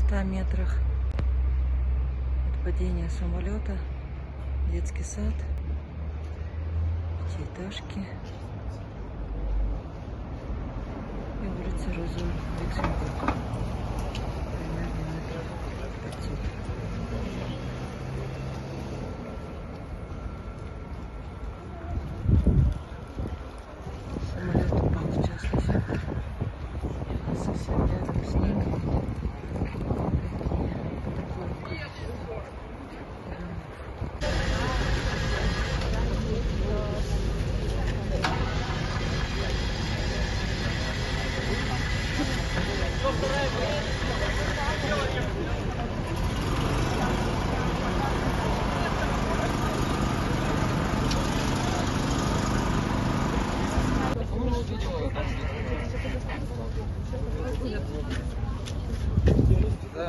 100 метрах от падения самолета детский сад, пятиэтажки и улица Роза Люксембург. Примерно метров 500. Самолет упал в частный сектор. Совсем рядом с ним. Да,